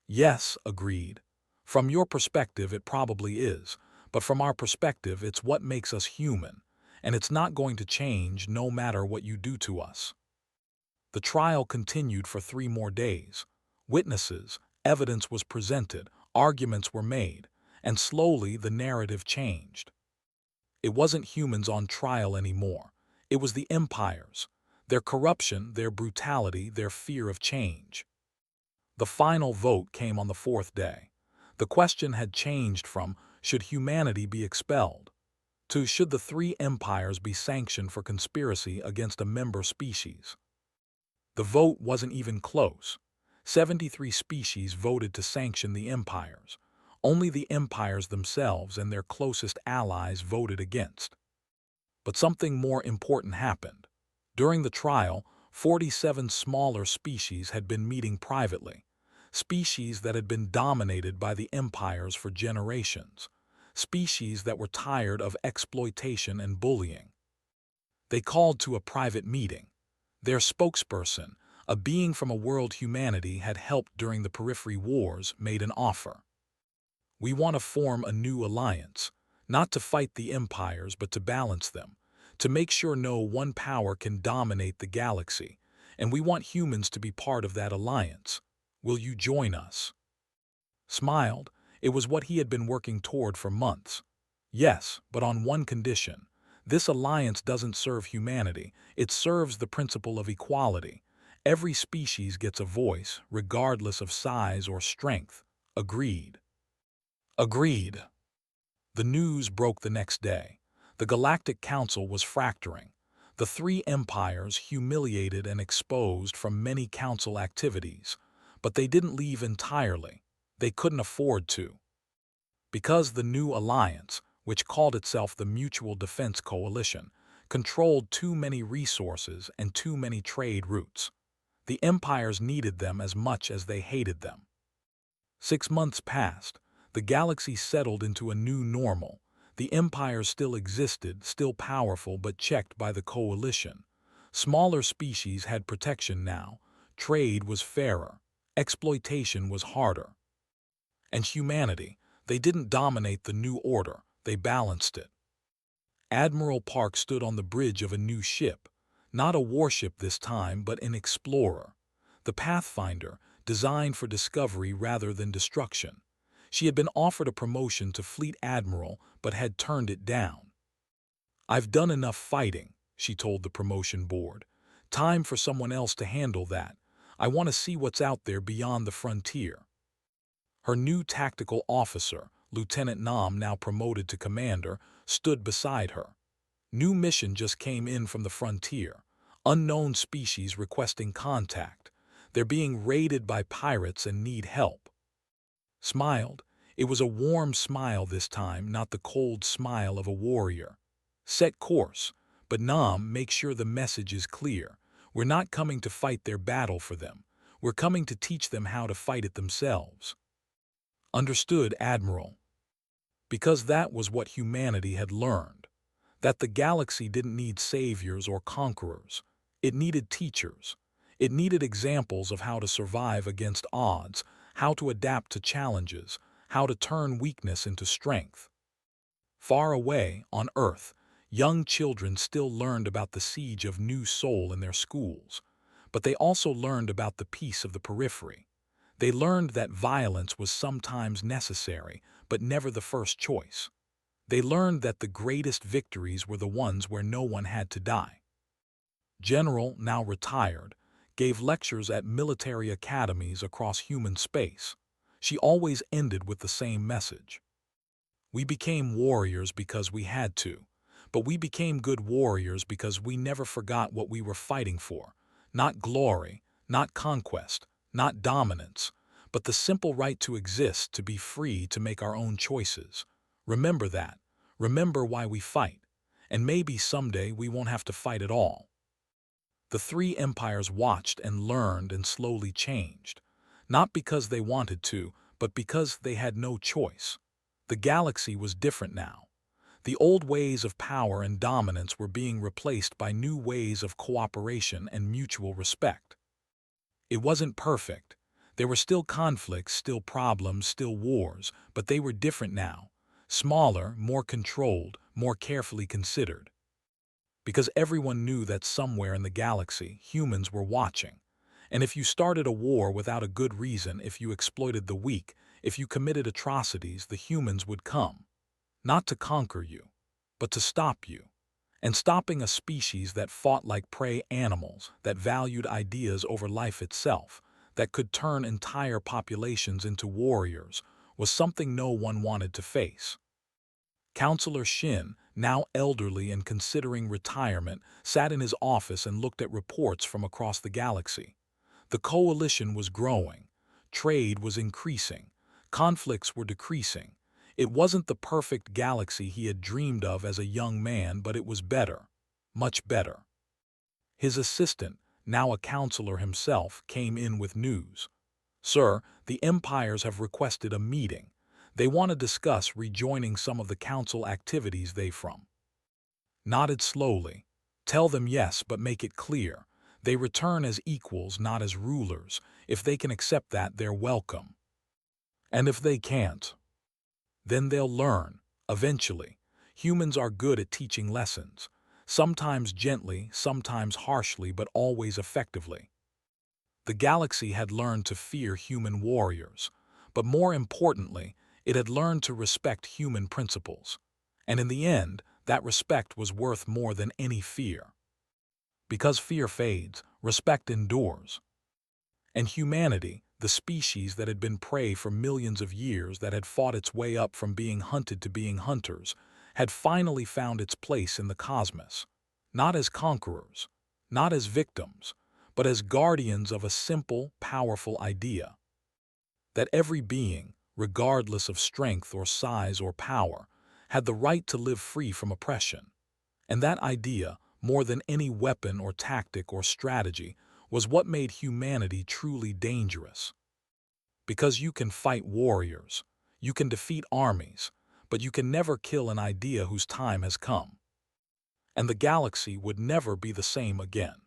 "Yes," agreed. "From your perspective it probably is, but from our perspective it's what makes us human, and it's not going to change no matter what you do to us." The trial continued for 3 more days. Witnesses, evidence was presented, arguments were made, and slowly the narrative changed. It wasn't humans on trial anymore. It was the empires, their corruption, their brutality, their fear of change. The final vote came on the 4th day. The question had changed from, should humanity be expelled, to should the 3 empires be sanctioned for conspiracy against a member species. The vote wasn't even close. 73 species voted to sanction the empires. Only the empires themselves and their closest allies voted against. But something more important happened. During the trial, 47 smaller species had been meeting privately. Species that had been dominated by the empires for generations. Species that were tired of exploitation and bullying. They called to a private meeting. Their spokesperson, a being from a world humanity had helped during the Periphery Wars, made an offer. "We want to form a new alliance, not to fight the empires but to balance them, to make sure no one power can dominate the galaxy, and we want humans to be part of that alliance. Will you join us?" Smiled. It was what he had been working toward for months. "Yes, but on one condition. This alliance doesn't serve humanity, it serves the principle of equality. Every species gets a voice, regardless of size or strength." Agreed. Agreed. The news broke the next day. The Galactic Council was fracturing. The 3 empires humiliated and exposed from many council activities. But they didn't leave entirely. They couldn't afford to. Because the new alliance, which called itself the Mutual Defense Coalition, controlled too many resources and too many trade routes. The empires needed them as much as they hated them. 6 months passed. The galaxy settled into a new normal. The empires still existed, still powerful but checked by the coalition. Smaller species had protection now, trade was fairer, exploitation was harder. And humanity, they didn't dominate the new order, they balanced it. Admiral Park stood on the bridge of a new ship, not a warship this time, but an explorer. The Pathfinder, designed for discovery rather than destruction. She had been offered a promotion to Fleet Admiral, but had turned it down. "I've done enough fighting," she told the promotion board. "Time for someone else to handle that. I want to see what's out there beyond the frontier." Her new tactical officer, Lieutenant Nam, now promoted to commander, stood beside her. New mission just came in from the frontier. Unknown species requesting contact. They're being raided by pirates and need help. Smiled. It was a warm smile this time, not the cold smile of a warrior. Set course. But Nam, make sure the message is clear. We're not coming to fight their battle for them. We're coming to teach them how to fight it themselves. Understood, Admiral. Because that was what humanity had learned. That the galaxy didn't need saviors or conquerors. It needed teachers. It needed examples of how to survive against odds, how to adapt to challenges, how to turn weakness into strength. Far away, on Earth, young children still learned about the siege of New Sol in their schools. But they also learned about the peace of the periphery. They learned that violence was sometimes necessary, but never the first choice. They learned that the greatest victories were the ones where no one had to die. General, now retired, gave lectures at military academies across human space. She always ended with the same message. We became warriors because we had to, but we became good warriors because we never forgot what we were fighting for. Not glory, not conquest, not dominance, but the simple right to exist, to be free, to make our own choices. Remember that. Remember why we fight. And maybe someday we won't have to fight at all. The three empires watched and learned and slowly changed. Not because they wanted to, but because they had no choice. The galaxy was different now. The old ways of power and dominance were being replaced by new ways of cooperation and mutual respect. It wasn't perfect. There were still conflicts, still problems, still wars, but they were different now. Smaller, more controlled, more carefully considered. Because everyone knew that somewhere in the galaxy, humans were watching. And if you started a war without a good reason, if you exploited the weak, if you committed atrocities, the humans would come. Not to conquer you, but to stop you. And stopping a species that fought like prey animals, that valued ideas over life itself, that could turn entire populations into warriors, was something no one wanted to face. Counselor Shin, now elderly and considering retirement, sat in his office and looked at reports from across the galaxy. The coalition was growing. Trade was increasing. Conflicts were decreasing. It wasn't the perfect galaxy he had dreamed of as a young man, but it was better. Much better. His assistant, now a counselor himself, came in with news. "Sir, the empires have requested a meeting. They want to discuss rejoining some of the council activities they from." Nodded slowly. "Tell them yes, but make it clear. They return as equals, not as rulers. If they can accept that, they're welcome. And if they can't, then they'll learn, eventually. Humans are good at teaching lessons. Sometimes gently, sometimes harshly, but always effectively." The galaxy had learned to fear human warriors, but more importantly, it had learned to respect human principles. And in the end, that respect was worth more than any fear. Because fear fades, respect endures. And humanity, the species that had been prey for millions of years, that had fought its way up from being hunted to being hunters, had finally found its place in the cosmos. Not as conquerors, not as victims, but as guardians of a simple, powerful idea. That every being, regardless of strength or size or power, had the right to live free from oppression. And that idea, more than any weapon or tactic or strategy, was what made humanity truly dangerous. Because you can fight warriors, you can defeat armies, but you can never kill an idea whose time has come. And the galaxy would never be the same again.